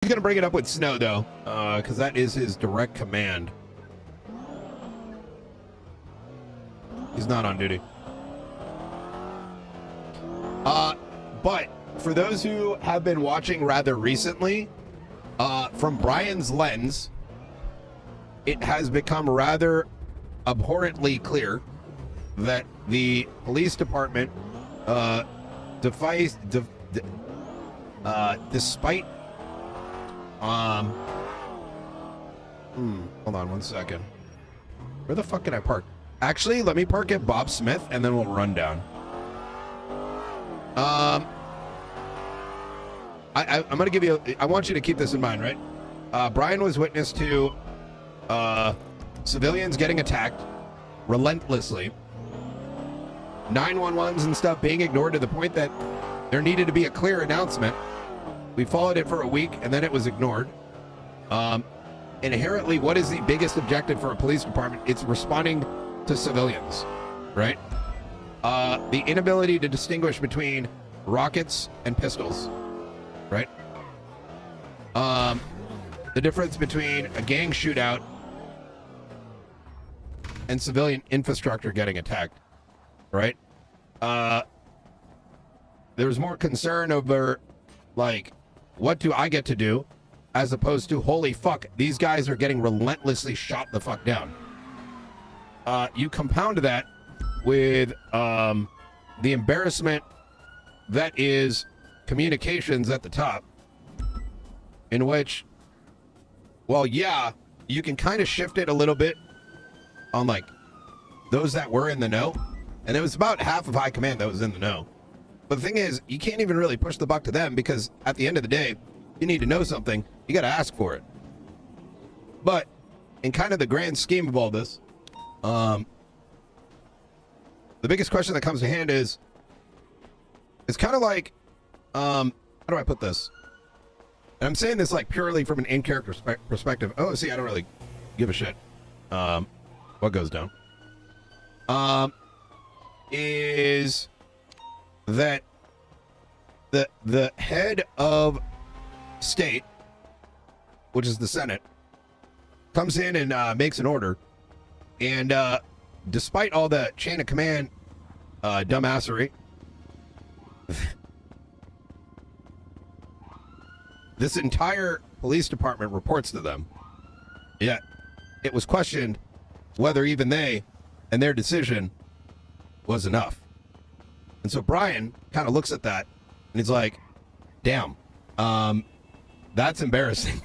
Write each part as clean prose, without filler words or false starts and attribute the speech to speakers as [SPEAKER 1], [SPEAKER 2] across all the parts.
[SPEAKER 1] He's going to bring it up with Snow, though, because that is his direct command. He's not on duty. But for those who have been watching rather recently, from Brian's lens, it has become rather abhorrently clear that the police department, despite hold on one second. Where the fuck can I park? Actually, let me park at Bob Smith and then we'll run down. I'm gonna give you I want you to keep this in mind, right? Brian was witness to civilians getting attacked relentlessly, 911s and stuff being ignored to the point that there needed to be a clear announcement. We followed it for a week and then it was ignored. Inherently, what is the biggest objective for a police department? It's responding to civilians, right? The inability to distinguish between rockets and pistols, right? The difference between a gang shootout and civilian infrastructure getting attacked, right? There's more concern over, like, what do I get to do, as opposed to, holy fuck, these guys are getting relentlessly shot the fuck down. You compound that with the embarrassment that is communications at the top, in which, well, yeah, you can kind of shift it a little bit on, like, those that were in the know, and it was about half of high command that was in the know. But the thing is, you can't even really push the buck to them, because at the end of the day, you need to know something, you got to ask for it. But in kind of the grand scheme of all this, the biggest question that comes to hand is, it's kind of like, how do I put this? And I'm saying this like purely from an in-character perspective. Oh, see, I don't really give a shit what goes down. Is that the head of state, which is the Senate, comes in and makes an order, and despite all the chain of command dumbassery, this entire police department reports to them. Yet it was questioned whether even they and their decision was enough. And so Brian kind of looks at that and he's like, damn, that's embarrassing.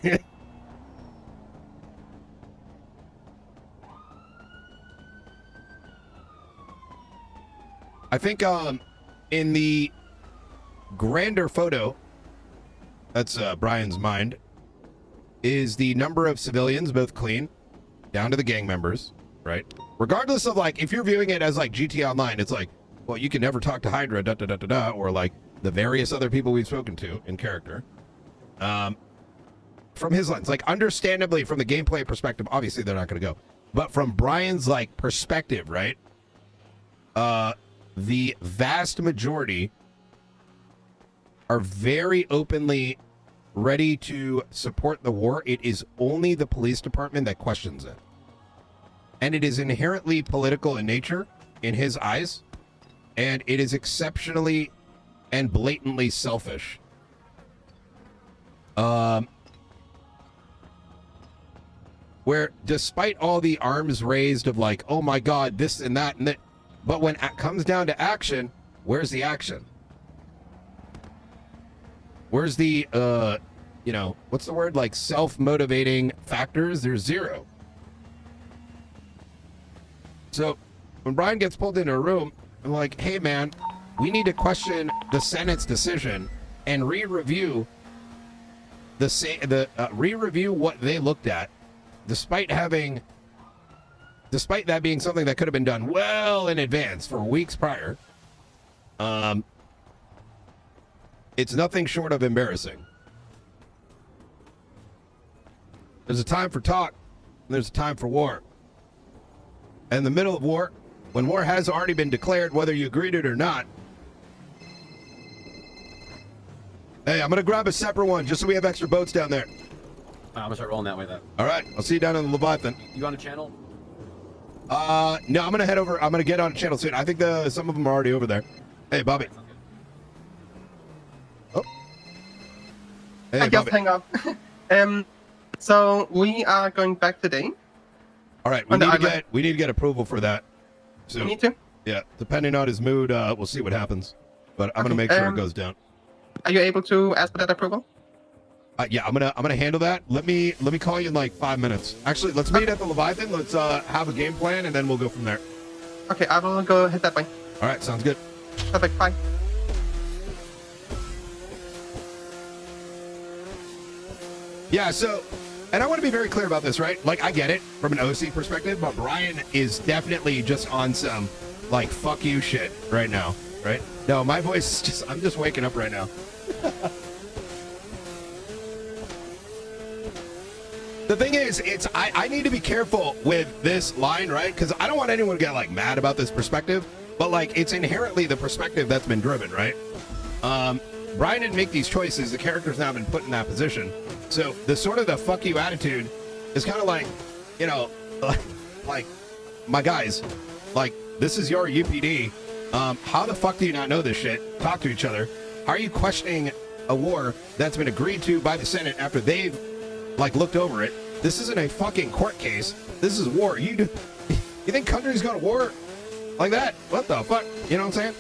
[SPEAKER 1] I think in the grander photo, that's Brian's mind, is the number of civilians, both clean, down to the gang members, right? Regardless of, like, if you're viewing it as like GT Online, it's like, well, you can never talk to Hydra, da da da da da, or like the various other people we've spoken to in character. From his lens, like, understandably from the gameplay perspective, obviously they're not going to go. But from Brian's, like, perspective, right? The vast majority are very openly ready to support the war. It is only the police department that questions it. And it is inherently political in nature in his eyes. And it is exceptionally and blatantly selfish. Where despite all the arms raised of like, oh my God, this and that and that, but when it comes down to action, where's the action? Where's the, you know, what's the word? Like self-motivating factors? There's zero. So when Brian gets pulled into a room, I'm like, hey man, we need to question the Senate's decision and re-review re-review what they looked at, despite that being something that could have been done well in advance for weeks prior. It's nothing short of embarrassing. There's a time for talk, and there's a time for war. And in the middle of war, when war has already been declared, whether you agreed it or not, Hey, I'm gonna grab a separate one just so we have extra boats down there.
[SPEAKER 2] I'm gonna start rolling that way then.
[SPEAKER 1] All right, I'll see you down in the Leviathan.
[SPEAKER 2] You on a channel?
[SPEAKER 1] No, I'm gonna head over. I'm gonna get on a channel soon. I think some of them are already over there. Hey, Bobby. Oh. Hey,
[SPEAKER 3] I just
[SPEAKER 1] Bobby.
[SPEAKER 3] hang up. So we are going back today.
[SPEAKER 1] All right, we need to get approval for that. So,
[SPEAKER 3] We need to.
[SPEAKER 1] yeah, depending on his mood, we'll see what happens. But I'm gonna make sure it goes down.
[SPEAKER 3] Are you able to ask for that approval?
[SPEAKER 1] Yeah, I'm gonna handle that. Let me call you in like 5 minutes. Actually, let's meet at the Leviathan. Let's have a game plan, and then we'll go from there.
[SPEAKER 3] Okay, I will go head that way.
[SPEAKER 1] All right, sounds good.
[SPEAKER 3] Perfect. Bye.
[SPEAKER 1] Yeah, so, and I want to be very clear about this, right? Like, I get it from an OC perspective, but Brian is definitely just on some, like, fuck you shit right now, right? No, my voice is just, I'm just waking up right now. The thing is, I need to be careful with this line, right? Because I don't want anyone to get, like, mad about this perspective, but, like, it's inherently the perspective that's been driven, right? Brian didn't make these choices. The character's now been put in that position. So the sort of the fuck you attitude is kind of like, you know, like, my guys, like, this is your UPD. How the fuck do you not know this shit? Talk to each other. How are you questioning a war that's been agreed to by the Senate after they've, like, looked over it? This isn't a fucking court case. This is war. You think countries go to war like that? What the fuck? You know what I'm saying?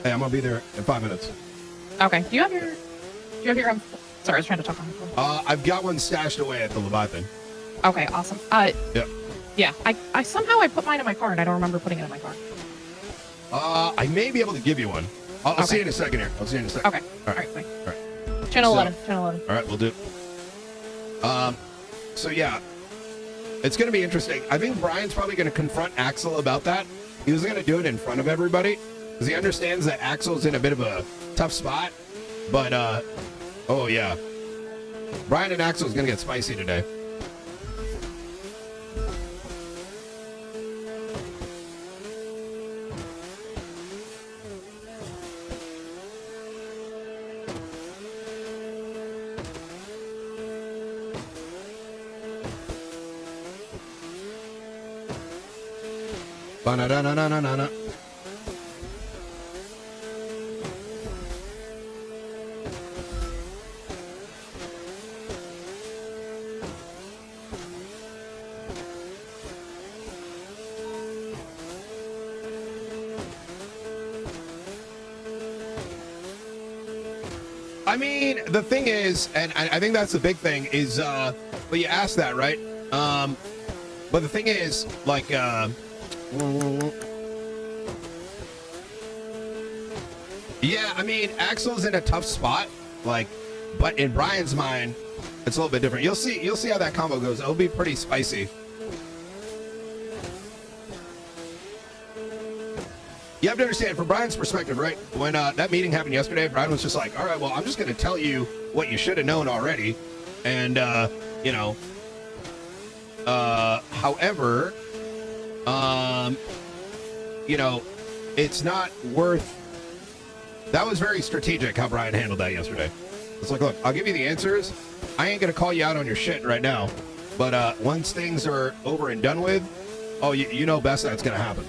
[SPEAKER 1] Hey, I'm gonna be there in 5 minutes.
[SPEAKER 4] Okay. Do you have your sorry, I was trying to talk on the phone.
[SPEAKER 1] I've got one stashed away at the Leviathan.
[SPEAKER 4] Okay, awesome.
[SPEAKER 1] Yep.
[SPEAKER 4] Yeah, I somehow I put mine in my car and I don't remember putting it in my car.
[SPEAKER 1] I may be able to give you one. I'll see you in a second here. I'll see you in a second.
[SPEAKER 4] Okay.
[SPEAKER 1] All right.
[SPEAKER 4] Fine.
[SPEAKER 1] All right.
[SPEAKER 4] Channel
[SPEAKER 1] So-
[SPEAKER 4] 11. Channel 11.
[SPEAKER 1] All right, we'll do. So yeah, it's going to be interesting. I think Brian's probably going to confront Axel about that. He was going to do it in front of everybody because he understands that Axel's in a bit of a tough spot. But, oh yeah, Brian and Axel's going to get spicy today. Ba-na-da-na-na-na-na. I mean, the thing is, and I think that's the big thing, is, well, you asked that, right? But the thing is, like, yeah, I mean, Axel's in a tough spot, like, but in Brian's mind, it's a little bit different. You'll see how that combo goes. It'll be pretty spicy. You have to understand, from Brian's perspective, right? When that meeting happened yesterday, Brian was just like, all right, well, I'm just going to tell you what you should have known already. And, you know, however, you know, it's not worth... That was very strategic how Brian handled that yesterday. It's like, look, I'll give you the answers. I ain't going to call you out on your shit right now. But once things are over and done with, oh, you know best that's going to happen.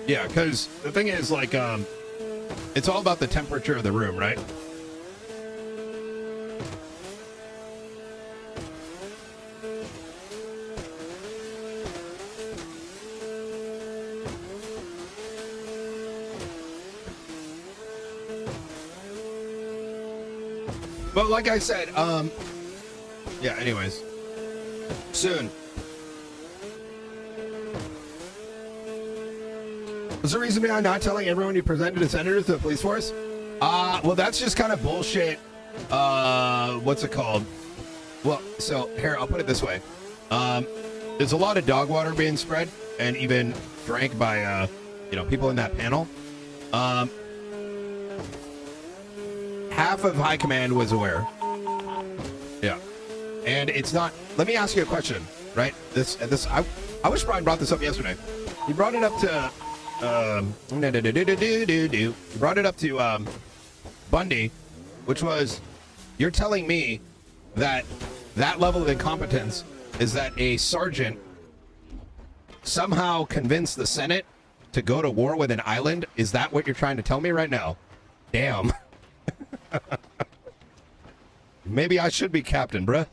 [SPEAKER 1] Yeah, because the thing is, like, it's all about the temperature of the room, right? But like I said, yeah, anyways, soon. What's the reason behind not telling everyone you presented as senators to the police force? Well, that's just kind of bullshit. What's it called? Well, so here, I'll put it this way. There's a lot of dog water being spread and even drank by, you know, people in that panel. Half of high command was aware. Yeah. And it's not, let me ask you a question, right? I I wish Brian brought this up yesterday. He brought it up to he brought it up to Bundy, which was, you're telling me that level of incompetence is that a sergeant somehow convinced the Senate to go to war with an island? Is that what you're trying to tell me right now? Damn. Maybe I should be captain, bruh.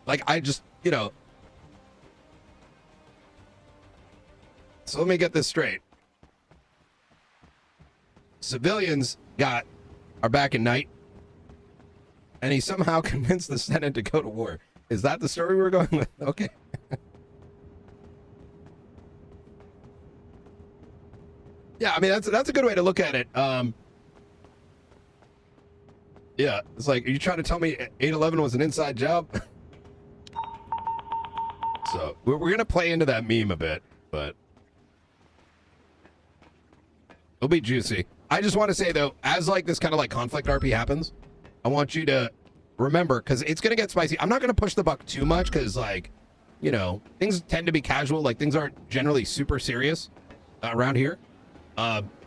[SPEAKER 1] Like, I just, you know. So let me get this straight. Civilians are back in night, and he somehow convinced the Senate to go to war. Is that the story we're going with? Okay. Yeah, I mean, that's a good way to look at it. Yeah, it's like, are you trying to tell me 8/11 was an inside job? So we're going to play into that meme a bit, but it'll be juicy. I just want to say, though, as like this kind of like conflict RP happens, I want you to remember, because it's going to get spicy. I'm not going to push the buck too much because, like, you know, things tend to be casual. Like, things aren't generally super serious around here.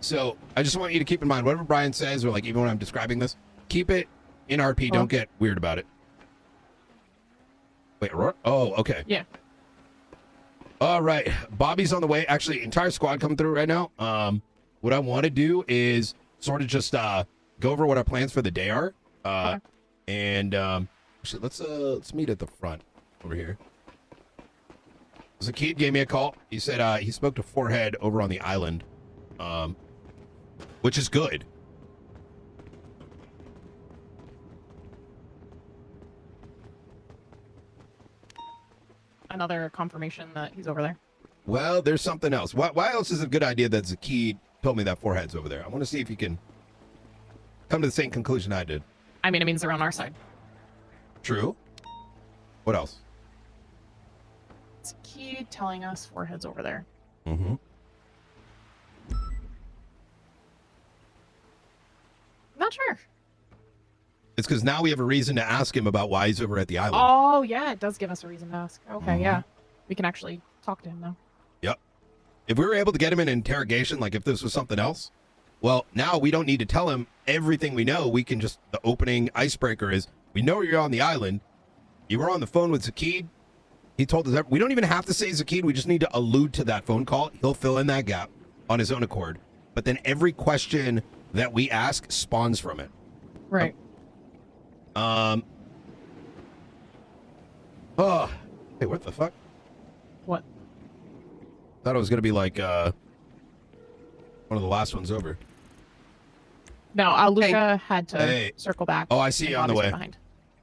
[SPEAKER 1] So I just want you to keep in mind whatever Brian says, or like even when I'm describing this, keep it in RP. Don't get weird about it. Wait, oh, okay.
[SPEAKER 4] Yeah.
[SPEAKER 1] All right. Bobby's on the way. Actually, entire squad coming through right now. What I want to do is sort of just go over what our plans for the day are.
[SPEAKER 4] Okay.
[SPEAKER 1] And actually, let's meet at the front over here. Zakid gave me a call. He said he spoke to Forehead over on the island, which is good.
[SPEAKER 4] Another confirmation that he's over there.
[SPEAKER 1] Well, there's something else. Why else is it a good idea that Zakid told me that Forehead's over there? I want to see if you can come to the same conclusion I did.
[SPEAKER 4] I mean, it means they're on our side.
[SPEAKER 1] True. What else?
[SPEAKER 4] It's key telling us Forehead's over there.
[SPEAKER 1] Mm-hmm.
[SPEAKER 4] Not sure.
[SPEAKER 1] It's because now we have a reason to ask him about why he's over at the island.
[SPEAKER 4] Oh, yeah, it does give us a reason to ask. Okay,
[SPEAKER 1] Mhm.
[SPEAKER 4] yeah. We can actually talk to him now.
[SPEAKER 1] Yep. If we were able to get him in interrogation, like if this was something else, well, now we don't need to tell him everything we know. We can just, the opening icebreaker is, we know you're on the island. You were on the phone with Zakid. He told us, we don't even have to say Zakid. We just need to allude to that phone call. He'll fill in that gap on his own accord. But then every question that we ask spawns from it.
[SPEAKER 4] Right.
[SPEAKER 1] Oh, hey, what the fuck?
[SPEAKER 4] What?
[SPEAKER 1] Thought it was gonna be like one of the last ones over.
[SPEAKER 4] No, Luca had to
[SPEAKER 1] Hey.
[SPEAKER 4] circle back.
[SPEAKER 1] Oh, I see
[SPEAKER 4] and
[SPEAKER 1] you on the
[SPEAKER 4] Bobby's
[SPEAKER 1] way.
[SPEAKER 4] Behind.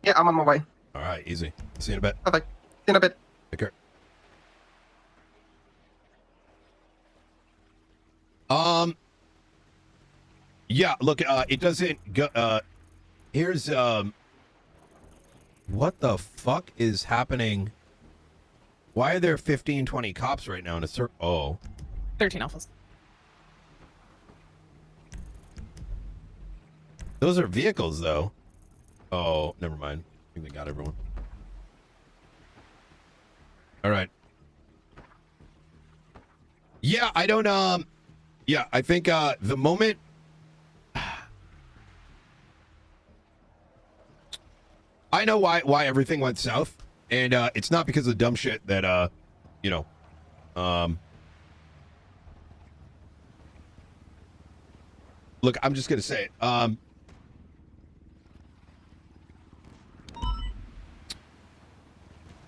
[SPEAKER 3] Yeah, I'm on my way.
[SPEAKER 1] All right, easy. See you in a bit.
[SPEAKER 3] Perfect. See you in a bit.
[SPEAKER 1] Take care. Yeah, look, it doesn't go, here's, what the fuck is happening? Why are there 15, 20 cops right now in a circle? Oh.
[SPEAKER 4] 13 alphas.
[SPEAKER 1] Those are vehicles, though. Oh, never mind. I think they got everyone. All right. Yeah, I don't, yeah, I think, the moment... I know why everything went south, and, it's not because of dumb shit that, you know, look, I'm just gonna say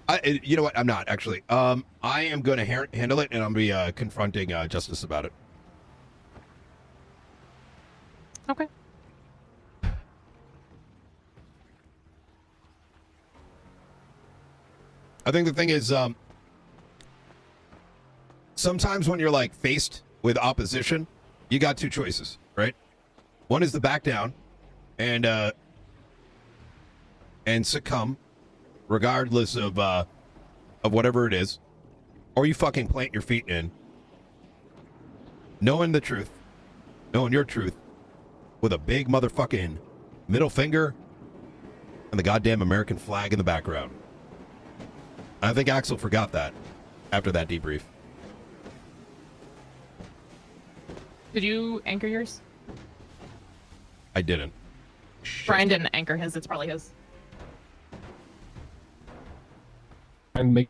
[SPEAKER 1] it, you know what? I'm not actually. I am going to handle it, and I'm going to be confronting Justice about it.
[SPEAKER 4] Okay.
[SPEAKER 1] I think the thing is, sometimes when you're like faced with opposition, you got two choices, right? One is to back down and succumb, regardless of whatever it is, or you fucking plant your feet in, knowing the truth, knowing your truth, with a big motherfucking middle finger and the goddamn American flag in the background. I think Axel forgot that after that debrief.
[SPEAKER 4] Did you anchor yours?
[SPEAKER 1] I didn't.
[SPEAKER 4] Brian didn't anchor his. It's probably his.
[SPEAKER 5] And make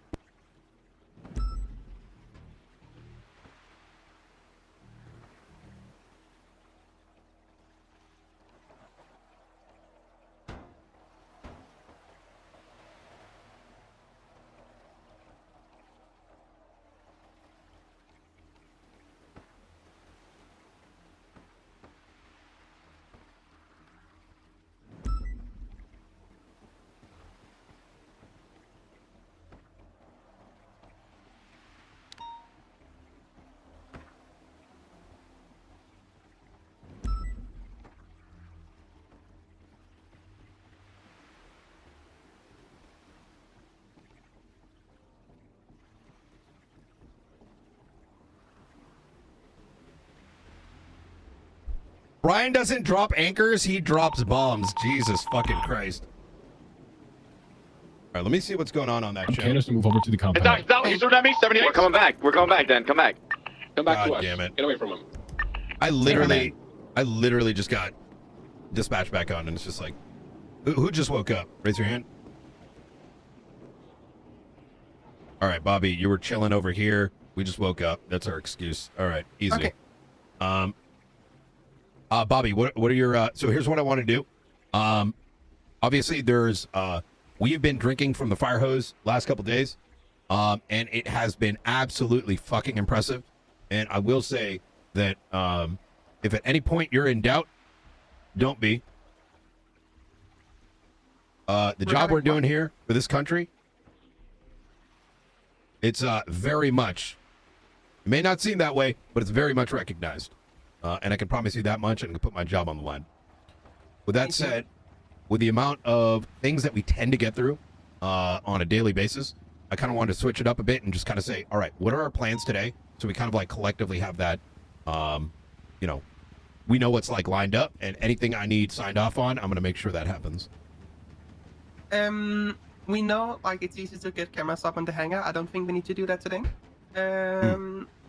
[SPEAKER 1] Brian doesn't drop anchors, he drops bombs. Jesus fucking Christ. All right, let me see what's going on that channel.
[SPEAKER 5] Candace to move over to the compound.
[SPEAKER 6] He's shooting at me. 78. We're coming back. We're going back, Dan. Come back.
[SPEAKER 5] Come back to
[SPEAKER 1] God
[SPEAKER 5] us.
[SPEAKER 1] damn it.
[SPEAKER 5] Get away from him.
[SPEAKER 1] I literally just got dispatched back on, and it's just like, who just woke up? Raise your hand. All right, Bobby, you were chilling over here. We just woke up. That's our excuse. All right, easy.
[SPEAKER 3] Okay.
[SPEAKER 1] Bobby, what are your? So here's what I want to do. Obviously, there's we've been drinking from the fire hose last couple days, and it has been absolutely fucking impressive. And I will say that if at any point you're in doubt, don't be. The job we're doing here for this country, it's very much, it may not seem that way, but it's very much recognized. And I can promise you that much, and I can put my job on the line. With that said, with the amount of things that we tend to get through on a daily basis, I kind of wanted to switch it up a bit and just kind of say, all right, what are our plans today? So we kind of like collectively have that, we know what's like lined up, and anything I need signed off on, I'm going to make sure that happens.
[SPEAKER 3] We know like it's easy to get cameras up on the hangar. I don't think we need to do that today.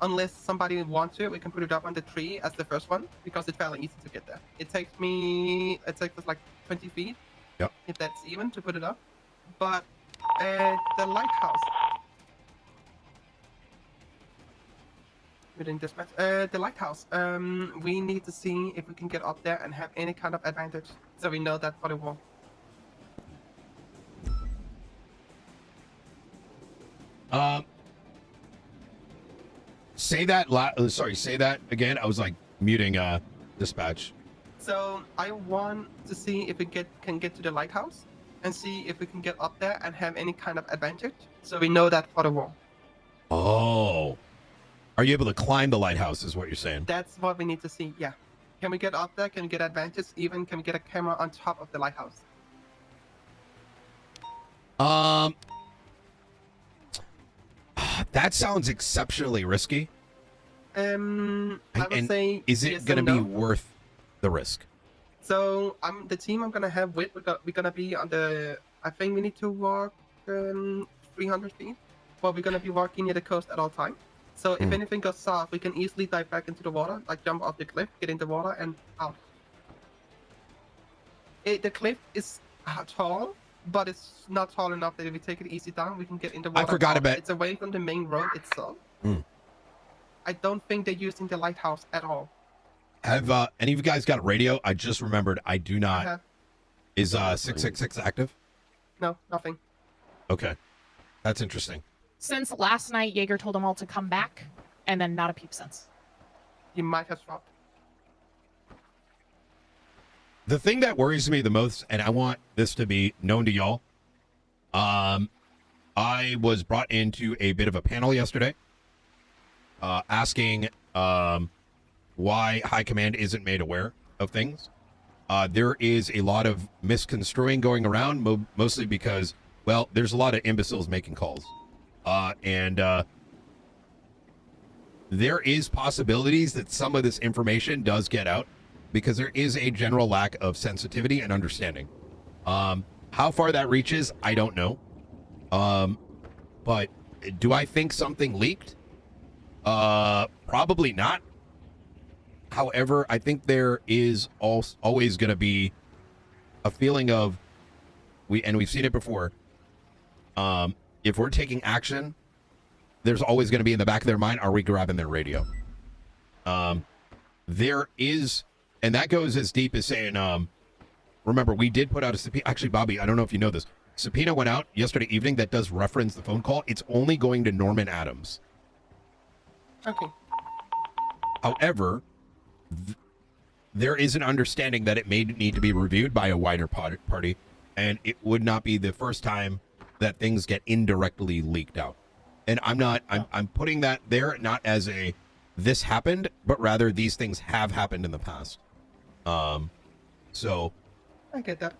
[SPEAKER 3] Unless somebody wants to, we can put it up on the tree as the first one because it's fairly easy to get there. It takes us like 20 feet,
[SPEAKER 1] yep,
[SPEAKER 3] if that's even, to put it up. But the lighthouse. Within dispatch, the lighthouse. We need to see if we can get up there and have any kind of advantage, so we know that for the wall.
[SPEAKER 1] Say that again. I was like muting dispatch.
[SPEAKER 3] So I want to see if we can get to the lighthouse and see if we can get up there and have any kind of advantage, so we know that for the wall.
[SPEAKER 1] Oh, are you able to climb the lighthouse? Is what you're saying?
[SPEAKER 3] That's what we need to see. Yeah. Can we get up there? Can we get advantage? Even can we get a camera on top of the lighthouse?
[SPEAKER 1] That sounds exceptionally risky.
[SPEAKER 3] I would say.
[SPEAKER 1] Is it
[SPEAKER 3] yes
[SPEAKER 1] going to
[SPEAKER 3] and
[SPEAKER 1] be
[SPEAKER 3] no.
[SPEAKER 1] worth the risk?
[SPEAKER 3] So the team I'm gonna have with we're gonna be on the. I think we need to walk 300 feet, but we're gonna be walking near the coast at all time. So if anything goes south, we can easily dive back into the water, like jump off the cliff, get in the water, and out. The cliff is tall, but it's not tall enough that if we take it easy down, we can get in the water.
[SPEAKER 1] I forgot
[SPEAKER 3] out.
[SPEAKER 1] about.
[SPEAKER 3] It's away from the main road itself. I don't think they're using the lighthouse at all.
[SPEAKER 1] Have any of you guys got a radio? I just remembered I do not.
[SPEAKER 3] I have.
[SPEAKER 1] Is 666 active?
[SPEAKER 3] No, nothing.
[SPEAKER 1] Okay, that's interesting.
[SPEAKER 4] Since last night, Jaeger told them all to come back, and then not a peep since.
[SPEAKER 3] He might have dropped.
[SPEAKER 1] The thing that worries me the most, and I want this to be known to y'all, I was brought into a bit of a panel yesterday, asking why High Command isn't made aware of things. There is a lot of misconstruing going around, mostly because, well, there's a lot of imbeciles making calls. And there is possibilities that some of this information does get out because there is a general lack of sensitivity and understanding. How far that reaches, I don't know. But do I think something leaked? Probably not. However, I think there is always going to be a feeling of we've seen it before. If we're taking action, there's always going to be in the back of their mind, are we grabbing their radio? There is, and that goes as deep as saying, remember, we did put out a subpoena. Actually, Bobby, I don't know if you know this. Subpoena went out yesterday evening that does reference the phone call. It's only going to Norman Adams.
[SPEAKER 3] Okay.
[SPEAKER 1] However, there is an understanding that it may need to be reviewed by a wider party, and it would not be the first time that things get indirectly leaked out. And I'm putting that there not as a this happened, but rather these things have happened in the past. So
[SPEAKER 3] I get that.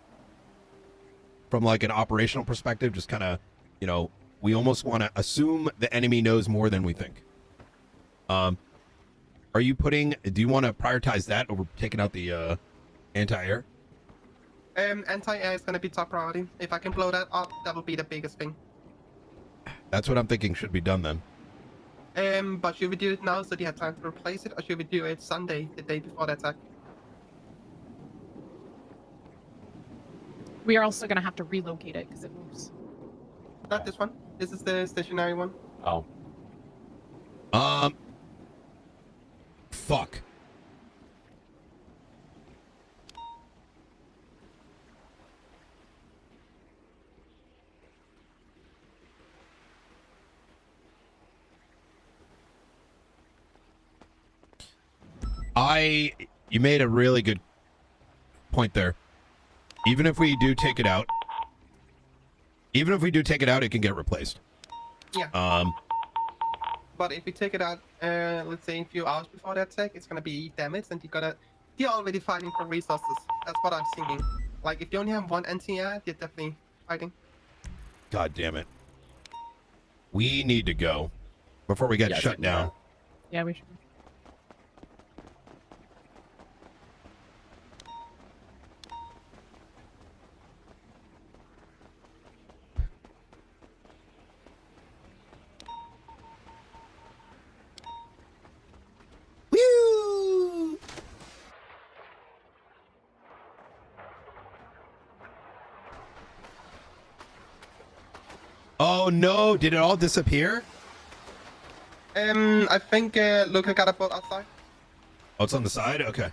[SPEAKER 1] From like an operational perspective, just kind of, we almost want to assume the enemy knows more than we think. Do you want to prioritize that over taking out the anti-air?
[SPEAKER 3] Anti-air is going to be top priority. If I can blow that up, that will be the biggest thing.
[SPEAKER 1] That's what I'm thinking should be done then.
[SPEAKER 3] But should we do it now so they have time to replace it, or should we do it Sunday, the day before the attack?
[SPEAKER 4] We are also going to have to relocate it because it moves.
[SPEAKER 3] Not this one. This is the stationary one.
[SPEAKER 2] Oh.
[SPEAKER 1] Fuck. You made a really good point there. Even if we do take it out, it can get replaced.
[SPEAKER 3] Yeah. But if you take it out, let's say a few hours before the attack, it's gonna be damaged, and you're already fighting for resources. That's what I'm thinking. Like, if you only have one anti-air, you're definitely fighting.
[SPEAKER 1] God damn it. We need to go before we get shut down.
[SPEAKER 4] Yeah, we should.
[SPEAKER 1] Woo! Oh no, did it all disappear?
[SPEAKER 3] I think Luca got a boat outside.
[SPEAKER 1] Oh, it's on the side? Okay.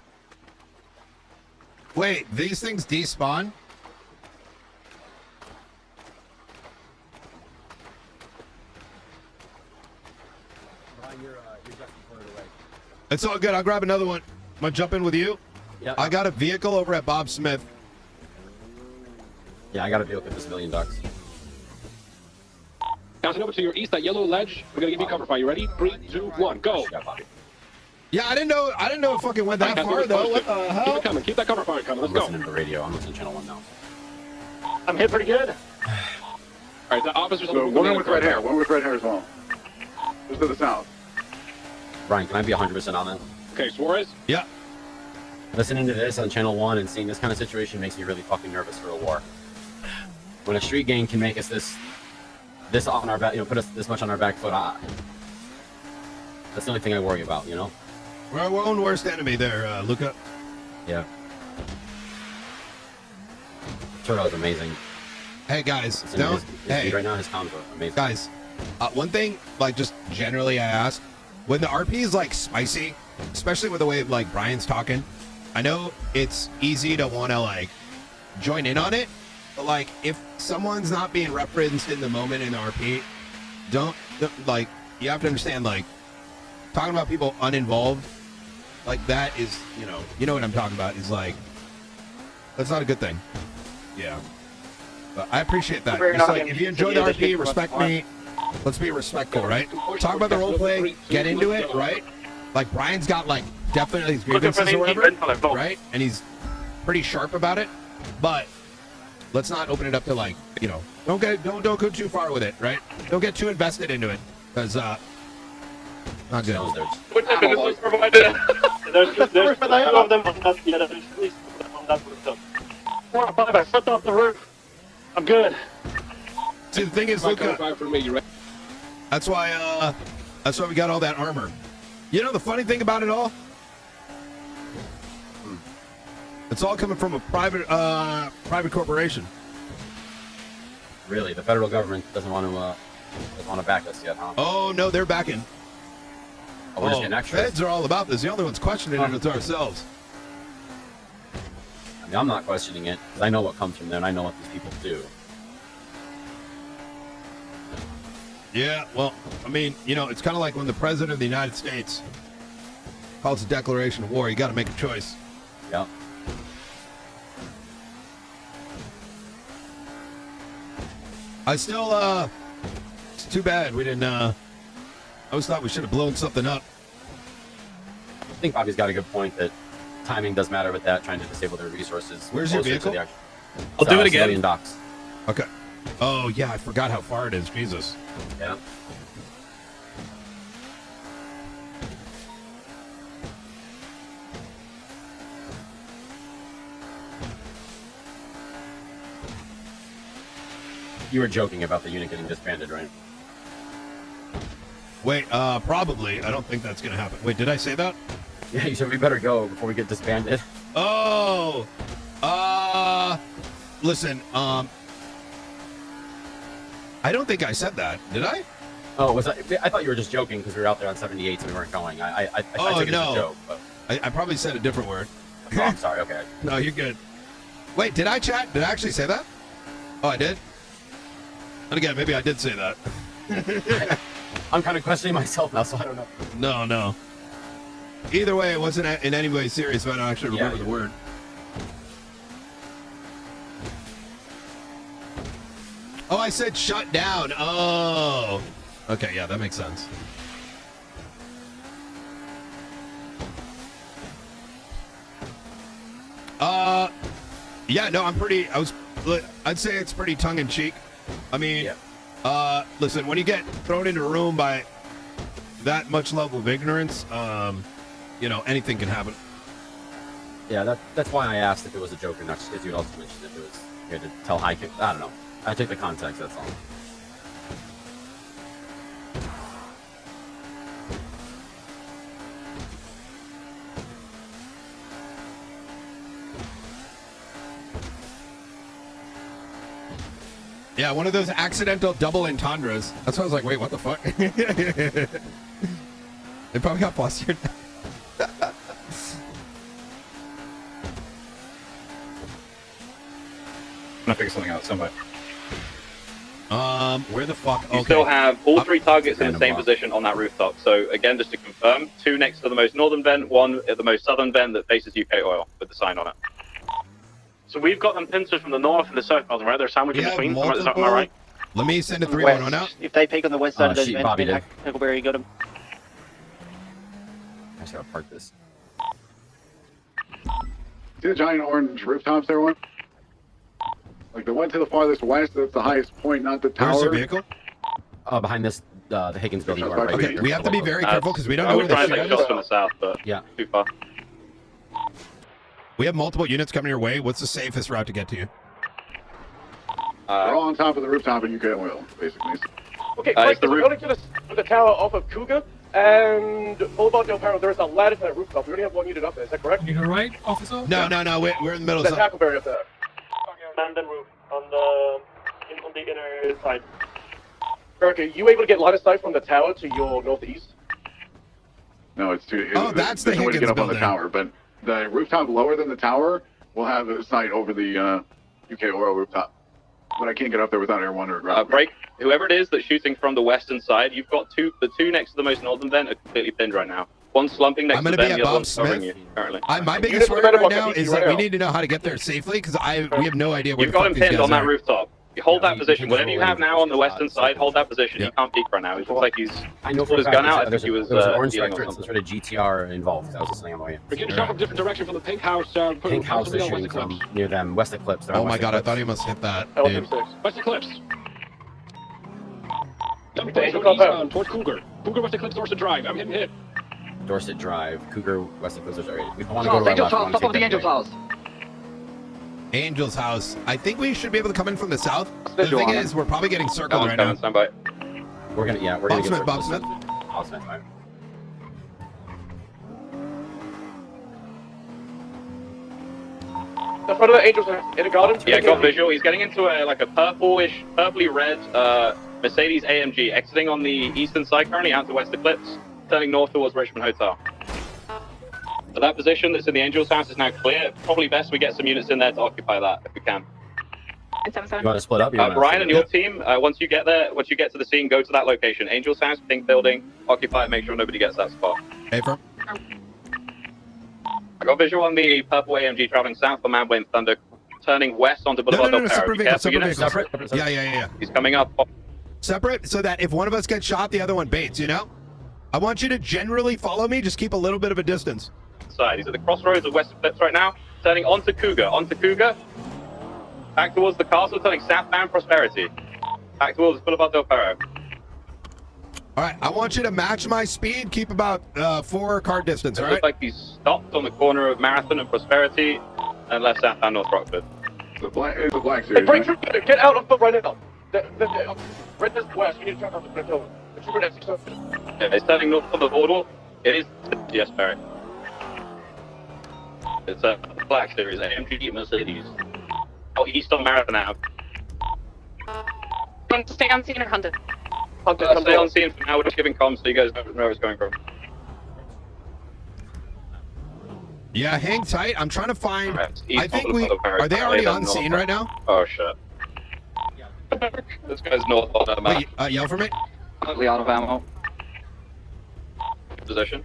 [SPEAKER 1] Wait, these things despawn? It's all good. I'll grab another one. I'm gonna jump in with you.
[SPEAKER 2] Yeah.
[SPEAKER 1] I got a vehicle over at Bob Smith.
[SPEAKER 2] Yeah, I got a vehicle for $1 million.
[SPEAKER 6] Bouncing over to your east, that yellow ledge. We're gonna give you cover fire. You ready? 3, 2, 1, go.
[SPEAKER 1] Yeah, I didn't know it fucking went that far though. What the hell?
[SPEAKER 6] Keep it coming. Keep that cover fire coming. Let's
[SPEAKER 2] I'm
[SPEAKER 6] go.
[SPEAKER 2] listening to the radio. I'm listening to channel 1 now.
[SPEAKER 6] I'm hit pretty good. All right, the officers.
[SPEAKER 7] So one with red hair. One with red hair as well. Just to the south.
[SPEAKER 2] Brian, can I be 100% on that?
[SPEAKER 6] Okay, Suarez.
[SPEAKER 1] Yeah.
[SPEAKER 2] Listening to this on channel 1 and seeing this kind of situation makes me really fucking nervous for a war. When a street gang can make us this on our back, put us this much on our back foot, that's the only thing I worry about,
[SPEAKER 1] We're our own worst enemy there, Luca.
[SPEAKER 2] Yeah. Turtle's amazing.
[SPEAKER 1] Hey guys,
[SPEAKER 2] Listening to
[SPEAKER 1] don't.
[SPEAKER 2] his
[SPEAKER 1] Hey
[SPEAKER 2] right now, his comms are amazing.
[SPEAKER 1] guys, one thing, like just generally, I ask when the RP is like spicy, especially with the way like Brian's talking. I know it's easy to want to like join in on it, but like if someone's not being referenced in the moment in the RP, don't like. You have to understand, like talking about people uninvolved, like that is, you know what I'm talking about. Is like that's not a good thing. Yeah. But I appreciate that. Just like, if you enjoy the RP, respect me. Let's be respectful, right? Talk about the roleplay, get into it, right? Like Brian's got like definitely his grievances or whatever, right? And he's pretty sharp about it. But let's not open it up to like, don't go too far with it, right? Don't get too invested into it, because not good.
[SPEAKER 6] There's two of them on that. Yeah, there's at least on that rooftop. 4 or 5. I slipped off the roof. I'm good.
[SPEAKER 1] See, the thing is, Luca,
[SPEAKER 6] For me, you ready?
[SPEAKER 1] That's why we got all that armor. You know the funny thing about it all? It's all coming from a private corporation.
[SPEAKER 2] Really, the federal government doesn't want to back us yet, huh?
[SPEAKER 1] Oh no, they're backing.
[SPEAKER 2] Oh, we're just getting extras.
[SPEAKER 1] Feds are all about this. The only ones questioning it is ourselves.
[SPEAKER 2] I mean, I'm not questioning it because I know what comes from there and I know what these people do.
[SPEAKER 1] Yeah, well, I mean, you know, it's kind of like when the president of the United States calls a declaration of war. You got to make a choice.
[SPEAKER 2] Yep.
[SPEAKER 1] I still, it's too bad we didn't, I always thought we should have blown something up.
[SPEAKER 2] I think Bobby's got a good point that timing does matter with that, trying to disable their resources.
[SPEAKER 1] Where's your
[SPEAKER 2] closer to
[SPEAKER 1] vehicle?
[SPEAKER 2] the
[SPEAKER 8] I'll do it again.
[SPEAKER 2] civilian docks.
[SPEAKER 1] Okay. Oh, yeah, I forgot how far it is. Jesus.
[SPEAKER 2] Yeah. You were joking about the unit getting disbanded, right?
[SPEAKER 1] Wait, probably. I don't think that's going to happen. Wait, did I say that?
[SPEAKER 2] Yeah, you said we better go before we get disbanded.
[SPEAKER 1] Oh, listen, I don't think I said that. Did I?
[SPEAKER 2] Oh, was I thought you were just joking because we were out there on 78 and we weren't going. I
[SPEAKER 1] Oh,
[SPEAKER 2] took it
[SPEAKER 1] no.
[SPEAKER 2] as a joke, but
[SPEAKER 1] I probably said a different word.
[SPEAKER 2] oh, I'm sorry. Okay.
[SPEAKER 1] No, you're good. Wait, did I chat? Did I actually say that? Oh, I did? And again, maybe I did say that.
[SPEAKER 2] I'm kind of questioning myself now, so I don't know.
[SPEAKER 1] No. Either way, it wasn't in any way serious if I don't actually remember the word. Oh, I said shut down. Oh. Okay, yeah, that makes sense. Yeah, no, I'd say it's pretty tongue-in-cheek. I mean, listen, when you get thrown into a room by that much level of ignorance, you know, anything can happen.
[SPEAKER 2] Yeah, that's why I asked if it was a joke or not, because you had also mentioned if it was here to tell high kick. I don't know. I take the context, that's all.
[SPEAKER 1] Yeah, one of those accidental double entendres. That's why I was like, wait, what the fuck? They probably got flustered.
[SPEAKER 7] I'm gonna figure something out. Somebody.
[SPEAKER 1] Where the fuck?
[SPEAKER 6] You
[SPEAKER 1] Okay.
[SPEAKER 6] still have all three targets in the
[SPEAKER 2] Random
[SPEAKER 6] same
[SPEAKER 2] block.
[SPEAKER 6] position on that rooftop. So again, just to confirm, 2 next to the most northern vent, 1 at the most southern vent that faces UK oil with the sign on it. So we've got them pincered from the north and the south, right? They're sandwiched in
[SPEAKER 1] Yeah,
[SPEAKER 6] between. Am I
[SPEAKER 1] multiple.
[SPEAKER 6] right?
[SPEAKER 1] Let me send a 311 out.
[SPEAKER 9] If they peek on the west side of those
[SPEAKER 2] shit,
[SPEAKER 9] vents,
[SPEAKER 2] Bobby did.
[SPEAKER 9] Huckleberry got them.
[SPEAKER 2] I just gotta park this.
[SPEAKER 7] See the giant orange rooftops there, one? Like the one to the farthest west, that's the highest point, not the tower.
[SPEAKER 1] Where's your vehicle?
[SPEAKER 2] Behind this, the Higgins building.
[SPEAKER 7] Okay,
[SPEAKER 2] right
[SPEAKER 1] Okay,
[SPEAKER 2] here.
[SPEAKER 1] we have to be very
[SPEAKER 6] Uh,
[SPEAKER 1] careful because we don't
[SPEAKER 6] I
[SPEAKER 1] know
[SPEAKER 6] was
[SPEAKER 1] where
[SPEAKER 6] trying
[SPEAKER 1] the
[SPEAKER 6] to
[SPEAKER 1] shit
[SPEAKER 6] take
[SPEAKER 1] is.
[SPEAKER 6] shots from the south, but
[SPEAKER 2] Yeah.
[SPEAKER 6] too far.
[SPEAKER 1] We have multiple units coming your way. What's the safest route to get to you?
[SPEAKER 7] We're all on top of the rooftop in UK oil, basically.
[SPEAKER 10] Okay,
[SPEAKER 6] It's
[SPEAKER 10] Frank,
[SPEAKER 6] the
[SPEAKER 10] we're
[SPEAKER 6] roof.
[SPEAKER 10] going to get the tower off of Cougar and Boulevard Del Perro. There's a ladder to that rooftop. We already have one unit up there. Is that correct?
[SPEAKER 5] You right, officer?
[SPEAKER 1] No, we're in the middle of
[SPEAKER 10] That's
[SPEAKER 1] something.
[SPEAKER 10] Hackleberry up there.
[SPEAKER 6] Landon roof on the inner side.
[SPEAKER 10] Eric, are you able to get line of sight from the tower to your northeast?
[SPEAKER 7] No, it's too.
[SPEAKER 1] Oh, that's the
[SPEAKER 7] there's no way to get
[SPEAKER 1] Higgins
[SPEAKER 7] up on the
[SPEAKER 1] building.
[SPEAKER 7] tower, but the rooftop lower than the tower will have a sight over the UK oil rooftop. But I can't get up there without Air 1 or ground.
[SPEAKER 6] Break. Whoever it is that's shooting from the western side, you've got the two next to the most northern vent are completely pinned right now. One's slumping next
[SPEAKER 1] I'm
[SPEAKER 6] to
[SPEAKER 1] gonna
[SPEAKER 6] the
[SPEAKER 1] be
[SPEAKER 6] vent,
[SPEAKER 1] at
[SPEAKER 6] the other
[SPEAKER 1] Bob
[SPEAKER 6] one's covering you
[SPEAKER 1] Smith.
[SPEAKER 6] currently.
[SPEAKER 1] My
[SPEAKER 10] Unit
[SPEAKER 1] biggest
[SPEAKER 10] to the
[SPEAKER 1] worry right
[SPEAKER 10] Meadowbrook
[SPEAKER 1] now
[SPEAKER 10] at
[SPEAKER 1] is
[SPEAKER 10] East
[SPEAKER 1] that we
[SPEAKER 10] Rail.
[SPEAKER 1] need to know how to get there safely because we have no idea where
[SPEAKER 6] You've
[SPEAKER 1] the
[SPEAKER 6] got
[SPEAKER 1] fuck
[SPEAKER 6] him
[SPEAKER 1] these
[SPEAKER 6] pinned
[SPEAKER 1] guys
[SPEAKER 6] on that
[SPEAKER 1] are.
[SPEAKER 6] rooftop. You hold
[SPEAKER 2] Yeah,
[SPEAKER 6] that
[SPEAKER 2] you
[SPEAKER 6] position.
[SPEAKER 2] can
[SPEAKER 6] Whatever you
[SPEAKER 2] control
[SPEAKER 6] have now on the western side, hold that position.
[SPEAKER 1] Yeah.
[SPEAKER 6] He can't peek right now. It looks like he's
[SPEAKER 2] I know
[SPEAKER 6] pulled his gun out. I
[SPEAKER 2] there's
[SPEAKER 6] think he was
[SPEAKER 2] an orange
[SPEAKER 6] dealing
[SPEAKER 2] sector
[SPEAKER 6] with
[SPEAKER 2] and some
[SPEAKER 6] something.
[SPEAKER 2] sort of GTR involved. I was listening on the way in.
[SPEAKER 5] We're getting shot from different direction from the pink house.
[SPEAKER 2] Pink house is shooting from near them. West Eclipse. They're on
[SPEAKER 1] Oh my
[SPEAKER 2] West
[SPEAKER 1] god, I
[SPEAKER 2] Eclipse.
[SPEAKER 1] thought he must hit that. Dude.
[SPEAKER 10] L36.
[SPEAKER 5] West Eclipse. Let me
[SPEAKER 10] Hey,
[SPEAKER 5] go
[SPEAKER 10] look up there.
[SPEAKER 5] eastbound towards Cougar. Cougar, West Eclipse, Dorset Drive. I'm hitting hit.
[SPEAKER 2] Dorset Drive, Cougar, West Eclipse. We want to go to our left. We want to take that way.
[SPEAKER 9] house.
[SPEAKER 1] Angel's house. I think we should be able to come in from the south. The thing is, we're probably getting circled right now.
[SPEAKER 6] Stand by.
[SPEAKER 2] We're gonna
[SPEAKER 1] Bob
[SPEAKER 2] get
[SPEAKER 1] Smith, Bob Smith.
[SPEAKER 2] Bob Smith, right.
[SPEAKER 10] The front of the Angels in a garden.
[SPEAKER 6] Yeah, got visual. He's getting into like a purpley red Mercedes AMG, exiting on the eastern side currently out to West Eclipse, turning north towards Richmond Hotel. So that position that's in the Angels house is now clear. Probably best we get some units in there to occupy that if we can.
[SPEAKER 2] You want to split up?
[SPEAKER 6] Brian and your team, once you get there, once you get to the scene, go to that location. Angels house, pink building, occupy it, make sure nobody gets that spot.
[SPEAKER 1] Hey, firm.
[SPEAKER 6] I got visual on the purple AMG traveling south from Amway and Thunder, turning west onto Boulevard
[SPEAKER 1] No,
[SPEAKER 6] Del Perro.
[SPEAKER 1] separate
[SPEAKER 6] Be
[SPEAKER 1] vehicles,
[SPEAKER 6] careful,
[SPEAKER 1] separate
[SPEAKER 6] units.
[SPEAKER 1] vehicles. Yeah.
[SPEAKER 6] He's coming up.
[SPEAKER 1] Separate so that if one of us gets shot, the other one baits, you know? I want you to generally follow me, just keep a little bit of a distance.
[SPEAKER 6] Side. He's at the crossroads of West Eclipse right now, turning onto Cougar. Back towards the castle, turning southbound Prosperity. Back towards Boulevard Del Perro.
[SPEAKER 1] All right, I want you to match my speed, keep about 4 car distance,
[SPEAKER 6] It
[SPEAKER 1] all
[SPEAKER 6] looks
[SPEAKER 1] right?
[SPEAKER 6] like he's stopped on the corner of Marathon and Prosperity, and left southbound North Rockford.
[SPEAKER 7] The black
[SPEAKER 10] Hey,
[SPEAKER 7] series.
[SPEAKER 10] break
[SPEAKER 7] Right?
[SPEAKER 10] through. Get out of the right now. Red is west. We need to track out the Pinto. The trooper next to
[SPEAKER 6] Yeah, it's turning north on the border. It is, yes, Barry. It's a black series, AMG Mercedes. Oh, east on Marathon Ave.
[SPEAKER 8] Want to stay on scene or hunt it?
[SPEAKER 6] Stay on scene for now, we're just giving comms so you guys know where it's going from.
[SPEAKER 1] Yeah, hang tight. I'm trying to find.
[SPEAKER 6] Right, east
[SPEAKER 1] I think
[SPEAKER 6] on
[SPEAKER 1] we
[SPEAKER 6] Boulevard Del Perro,
[SPEAKER 1] are they already
[SPEAKER 6] then
[SPEAKER 1] on
[SPEAKER 6] north.
[SPEAKER 1] scene right now?
[SPEAKER 6] Oh shit. This guy's north on that map.
[SPEAKER 1] Wait, yell for me.
[SPEAKER 9] Completely out of ammo.
[SPEAKER 6] Position.